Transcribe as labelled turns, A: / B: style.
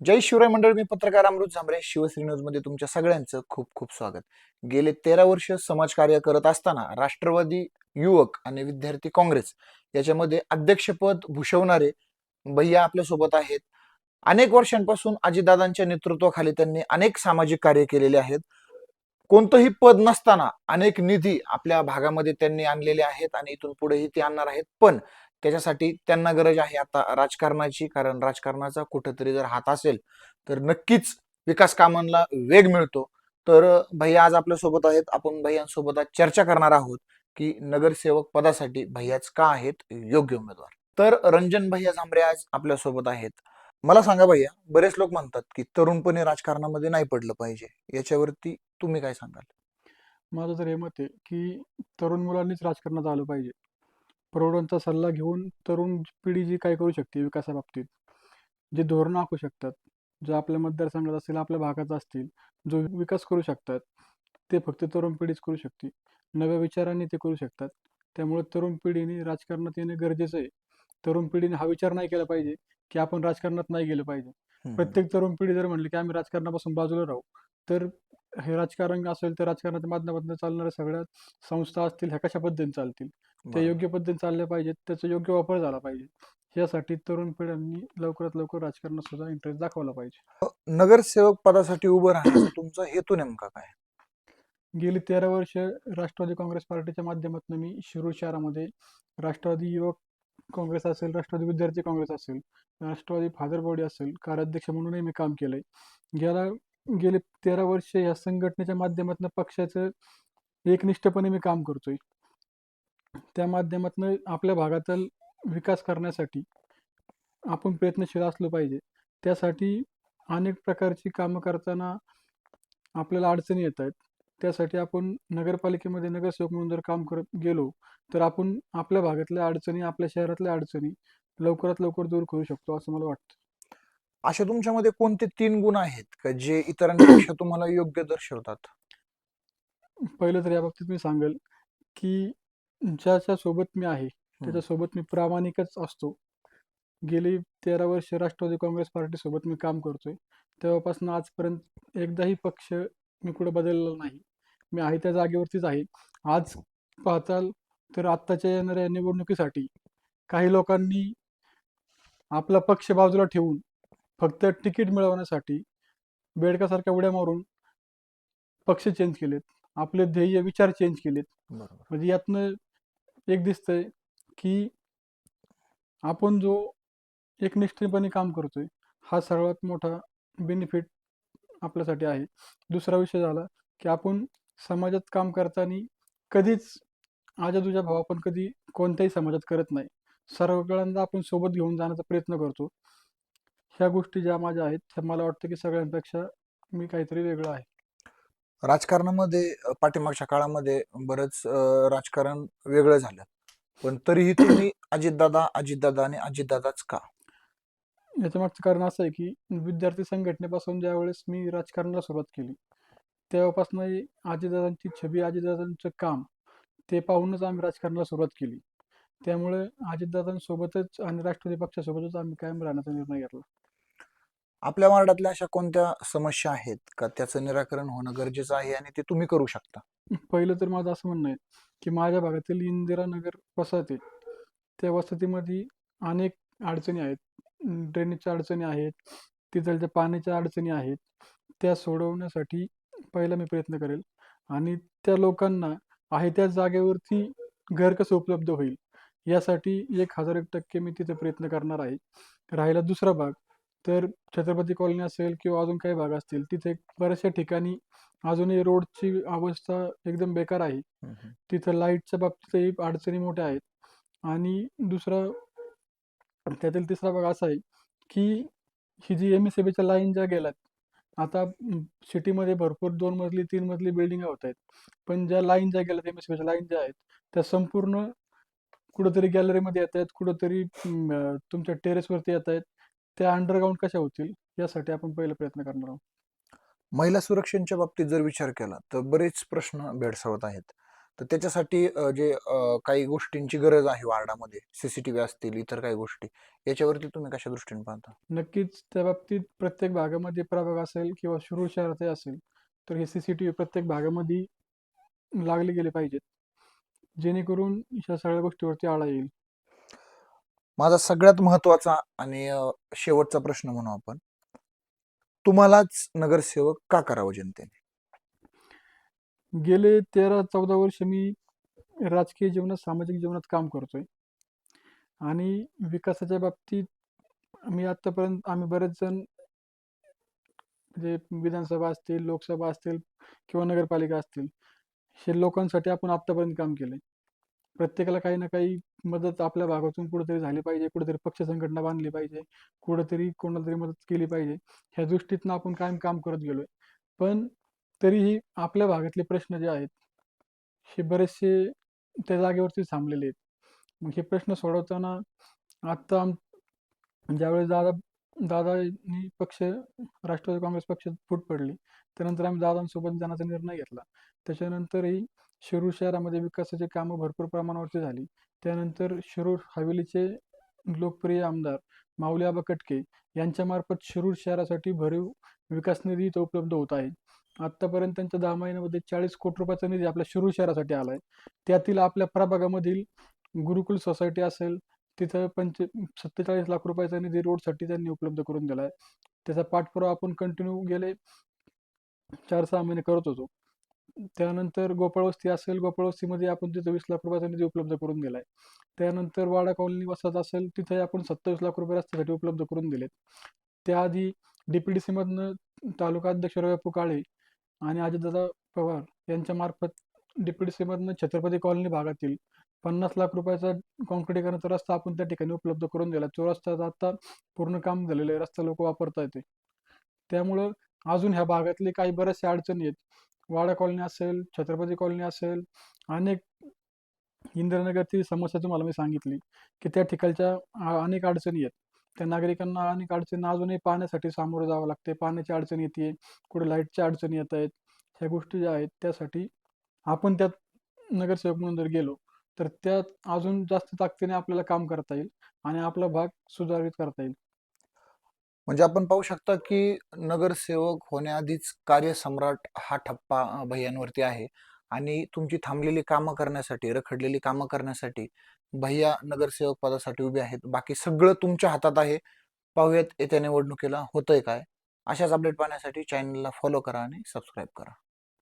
A: जय शिवराय मंडळ. मी पत्रकार अमृत झांबरे. शिवश्री न्यूज मध्ये तुमच्या सगळ्यांचं खूप खूप स्वागत. गेले 13 वर्ष समाजकार्य करत असताना राष्ट्रवादी युवक आणि विद्यार्थी काँग्रेस याच्यामध्ये अध्यक्षपद भूषवणारे भैया आपल्यासोबत आहेत. अनेक वर्षांपासून अजितदादांच्या नेतृत्वाखाली त्यांनी अनेक सामाजिक कार्य केलेले आहेत. कोणतंही पद नसताना अनेक निधी आपल्या भागामध्ये त्यांनी आणलेले आहेत आणि इथून पुढेही ते आणणार आहेत. पण त्याच्यासाठी त्यांना गरज आहे आता राजकारणाची, कारण राजकारणाचा कुठेतरी जर हात असेल तर नक्कीच विकास कामांना वेग मिळतो. तर भैया आज आपल्या सोबत आहेत. आपण भैयांसोबत आज चर्चा करणार आहोत की नगरसेवक पदासाठी भैयाच का आहेत योग्य उमेदवार. तर रंजन भैया झांबरे आज आपल्या सोबत आहेत. मला सांगा भैया, बरेच लोक म्हणतात की तरुणपणे राजकारणामध्ये नाही पडलं पाहिजे, याच्यावरती तुम्ही काय सांगाल?
B: माझं तर हे मत आहे की तरुण मुलांनीच राजकारणात आलं पाहिजे. प्रौढांचा सल्ला घेऊन तरुण पिढी जी काय करू शकते विकासाबाबतीत, जे धोरणं आखू शकतात, जे आपल्या मतदारसंघात असतील, आपल्या भागात असतील, जो विकास करू शकतात, ते फक्त तरुण पिढीच करू शकते. नव्या विचारांनी ते करू शकतात. त्यामुळे तरुण पिढीने राजकारणात येणे गरजेचं आहे. तरुण पिढीने हा विचार नाही केला पाहिजे की आपण राजकारणात नाही गेलं पाहिजे.
A: हम्म.
B: प्रत्येक तरुण पिढी जर म्हणली की आम्ही राजकारणापासून बाजूला राहू, तर हे राजकारण असेल तर राजकारणाच्या माध्यमातून चालणाऱ्या सगळ्या संस्था असतील ह्या कशा पद्धतीने चालतील, त्या
A: बरोबर.
B: योग्य पद्धतीने चालल्या पाहिजेत, त्याचा योग्य वापर झाला पाहिजे. यासाठी तरुण पिढ्यांनी लवकरात लवकर राजकारणात सुद्धा इंटरेस्ट दाखवला पाहिजे.
A: नगरसेवक पदासाठी उभं राहण्याचा तुमचा हेतू नेमका काय?
B: गेली 13 वर्ष राष्ट्रवादी काँग्रेस पार्टीच्या माध्यमातून मी शिरूर शहरामध्ये राष्ट्रवादी युवक काँग्रेस असेल, राष्ट्रवादी विद्यार्थी काँग्रेस असेल, राष्ट्रवादी फादर बॉडी असेल, कार्याध्यक्ष म्हणूनही मी काम केलंय. गेला गेले 13 वर्ष या संघटनेच्या माध्यमातून पक्षाचं एकनिष्ठपणे मी काम करतोय. त्या माध्यमातून आपल्या भागातील विकास करण्यासाठी आपण प्रयत्नशील असलो पाहिजे. त्यासाठी अनेक प्रकारची कामं करताना आपल्याला अडचणी येत आहेत. त्यासाठी आपण नगरपालिकेमध्ये नगरसेवक म्हणून जर काम करत गेलो, तर आपण आपल्या भागातल्या अडचणी, आपल्या शहरातल्या अडचणी लवकरात लवकर दूर करू शकतो, असं मला वाटतं.
A: अशा तुमच्यामध्ये कोणते 3 गुण आहेत का जे इतरांपेक्षा तुम्हाला योग्य दर्शवतात?
B: पहिलं तर याबाबतीत मी सांगेल, की ज्याच्या सोबत मी आहे,
A: हम्म.
B: त्याच्यासोबत मी प्रामाणिकच असतो. गेली 13 वर्ष राष्ट्रवादी काँग्रेस पार्टीसोबत मी काम करतोय. तेव्हापासून आजपर्यंत एकदाही पक्ष मी कुठं बदललेला नाही. मी आहे त्या जागेवरतीच आहे. आज पाहताल तर आत्ताच्या येणाऱ्या निवडणुकीसाठी काही लोकांनी आपला पक्ष बाजूला ठेवून फक्त तिकीट मिळवण्यासाठी बेडकासारख्या उड्या मारून पक्ष चेंज केलेत. आपले ध्येय, विचार चेंज केलेत.
A: बरोबर.
B: म्हणजे यातनं एक दिसतंय, की आपण जो एकनिष्ठपणे काम करतोय, हा सर्वात मोठा बेनिफिट आपल्यासाठी आहे. दुसरा विषय झाला, की आपण समाजात काम करताना कधीच आजा-तुजा भाव आपण कधी कोणत्याही समाजात करत नाही. सगळ्यांना आपण सोबत घेऊन जाण्याचा प्रयत्न करतो. ह्या गोष्टी ज्या माझ्या आहेत, त्या मला वाटतं की सगळ्यांपेक्षा मी काहीतरी वेगळं आहे.
A: राजकारणामध्ये पाठीमागच्या काळामध्ये बरंच राजकारण वेगळं झालं, पण तरीही तुम्ही अजितदादा अजितदादा आणि अजितदादाच का?
B: याच्या मागचं कारण असं आहे, की विद्यार्थी संघटनेपासून ज्यावेळेस मी राजकारणाला सुरुवात केली, तेव्हापासून अजितदादांची छबी, अजितदादांचं काम ते पाहूनच आम्ही राजकारणाला सुरुवात केली. त्यामुळे अजितदादांसोबतच आणि राष्ट्रवादी पक्षासोबतच आम्ही कायम राहण्याचा निर्णय घेतला.
A: आपल्या वार्डातल्या अशा कोणत्या समस्या आहेत का त्याचं निराकरण होणं गरजेचं आहे आणि ते तुम्ही करू शकता?
B: पहिलं तर माझं असं म्हणणं आहे, की माझ्या भागातील इंदिरानगर वसाहत आहे. त्या वसाहतीमध्ये अनेक अडचणी आहेत. ड्रेनेजच्या अडचणी आहेत, तिथलच्या पाण्याच्या अडचणी आहेत. त्या सोडवण्यासाठी पहिला मी प्रयत्न करेल आणि त्या लोकांना आहे त्या जागेवरती घर कसं उपलब्ध होईल, यासाठी 1001% मी तिथे प्रयत्न करणार आहे. राहिला दुसरा भाग, तर छत्रपती कॉलनी असेल किंवा अजून काही भाग असतील, तिथे बऱ्याचशा ठिकाणी अजूनही रोडची अवस्था एकदम बेकार आहे.
A: हम्म.
B: तिथं लाईटच्या बाबतीतही अडचणी मोठ्या आहेत. आणि दुसरा त्यातील तिसरा भाग असा आहे, की ही जी एम-एस-सी-बीच्या लाईन ज्या गेल्यात, आता सिटीमध्ये भरपूर 2 मजली, 3 मजली बिल्डिंगा होत आहेत. पण ज्या लाईन ज्या गेल्यात, एम-एस-सी-बीच्या लाईन ज्या आहेत, त्या संपूर्ण कुठेतरी गॅलरीमध्ये येत आहेत, कुठेतरी तुमच्या टेरेसवरती येत आहेत. त्या अंडरग्राऊंड कशा होतील, यासाठी आपण पहिला प्रयत्न करणार आहोत.
A: महिला सुरक्षेच्या बाबतीत जर विचार केला तर बरेच प्रश्न भेडसावत आहेत. तर त्याच्यासाठी जे काही गोष्टींची गरज आहे वार्डामध्ये, सीसीटीव्ही असतील, इतर काही गोष्टी, याच्यावरती तुम्ही कशा दृष्टीने पाहता?
B: नक्कीच त्या बाबतीत प्रत्येक भागामध्ये प्रभाग असेल किंवा शिरूर शहरातही असेल, तर हे सीसीटीव्ही प्रत्येक भागामध्ये लागले गेले पाहिजेत, जेणेकरून ह्या सगळ्या गोष्टीवरती आळा येईल.
A: माझा सगळ्यात महत्वाचा आणि शेवटचा प्रश्न म्हणू आपण, तुम्हालाच नगरसेवक का करावं जनतेने?
B: गेले 13-14 वर्ष मी राजकीय जीवनात, सामाजिक जीवनात काम करतोय आणि विकासाच्या बाबतीत आम्ही बरेच जण म्हणजे विधानसभा असतील, लोकसभा असतील किंवा नगरपालिका असतील, हे लोकांसाठी आपण आत्तापर्यंत काम केलंय. प्रत्येकाला काही ना काही मदत आपल्या भागातून कुठेतरी झाली पाहिजे, कुठेतरी पक्ष संघटना बांधली पाहिजे, कुठेतरी कोणाला तरी मदत केली पाहिजे. ह्या दृष्टीतनं आपण कायम काम करत गेलोय. पण तरीही आपल्या भागातले प्रश्न जे आहेत, हे बरेचसे त्या जागेवरती थांबलेले आहेत. मग हे प्रश्न सोडवताना आत्ता ज्यावेळेस दादांनी राष्ट्रवादी काँग्रेस पक्षात फूट पडली, त्यानंतर आम्ही दादांसोबत जाण्याचा निर्णय घेतला. त्याच्यानंतरही शिरूर शहरामध्ये विकासाची कामं भरपूर प्रमाणावरती झाली. त्यानंतर शिरूर हवेलीचे लोकप्रिय आमदार माऊली आबा कटके यांच्यामार्फत शिरूर शहरासाठी भरीव विकास निधी इथं उपलब्ध होत आहे. आत्तापर्यंत त्यांच्या 10 महिन्यामध्ये 40 कोटी रुपयाचा निधी आपल्या शिरूर शहरासाठी आला आहे. त्यातील आपल्या प्रभागामधील गुरुकुल सोसायटी असेल, तिथं 47 लाख रुपयाचा निधी रोडसाठी त्यांनी उपलब्ध करून दिला आहे. त्याचा पाठपुरावा आपण कंटिन्यू गेले 4-6 महिने करत होतो. त्यानंतर गोपाळवस्ती असेल, गोपाळवस्तीमध्ये आपण तिथं 20 लाख रुपयाचा निधी उपलब्ध करून दिला आहे. त्यानंतर वाडा कॉलनी वसाहत असेल, तिथे आपण 27 लाख रुपये रस्त्यासाठी उपलब्ध करून दिलेत. त्याआधी DPDC मधनं तालुका अध्यक्ष रवी काळे आणि अजितदादा पवार यांच्यामार्फत DPDC मधनं छत्रपती कॉलनी भागातील 50 लाख रुपयाचा काँक्रिटीकरणाचा रस्ता आपण त्या ठिकाणी उपलब्ध करून दिला. तो रस्ता आता पूर्ण काम झालेलं आहे. रस्ता लोक वापरता येते. त्यामुळं अजून ह्या भागातले काही बऱ्याचशा अडचणी आहेत. वाडा कॉलनी असेल, छत्रपती कॉलनी असेल, अनेक इंदिरानगरची समस्या तुम्हाला मी सांगितली, की त्या ठिकाणच्या अनेक अडचणी आहेत. त्या नागरिकांना अनेक अडचणी अजूनही पाण्यासाठी सामोरं जावं लागते. पाण्याची अडचण येते, कुठे लाईटच्या अडचणी येत आहेत. ह्या गोष्टी ज्या आहेत त्यासाठी आपण त्यात नगरसेवक म्हणून जर गेलो, तर त्यात अजून जास्त ताकदीने आपल्याला काम करता येईल आणि आपला भाग सुधारित करता येईल.
A: म्हणजे आपण पाहू शकता की नगरसेवक होण्याआधीच कार्यसम्राट हा ठप्पा भैयांवरती आहे आणि तुमची थांबलेली कामं करण्यासाठी, रखडलेली कामं करण्यासाठी भैया नगरसेवक पदासाठी उभे आहेत. बाकी सगळं तुमच्या हातात आहे. पाहूयात येत्या निवडणुकीला होतंय काय. अशाच अपडेट पाहण्यासाठी चॅनलला फॉलो करा आणि सबस्क्राईब करा.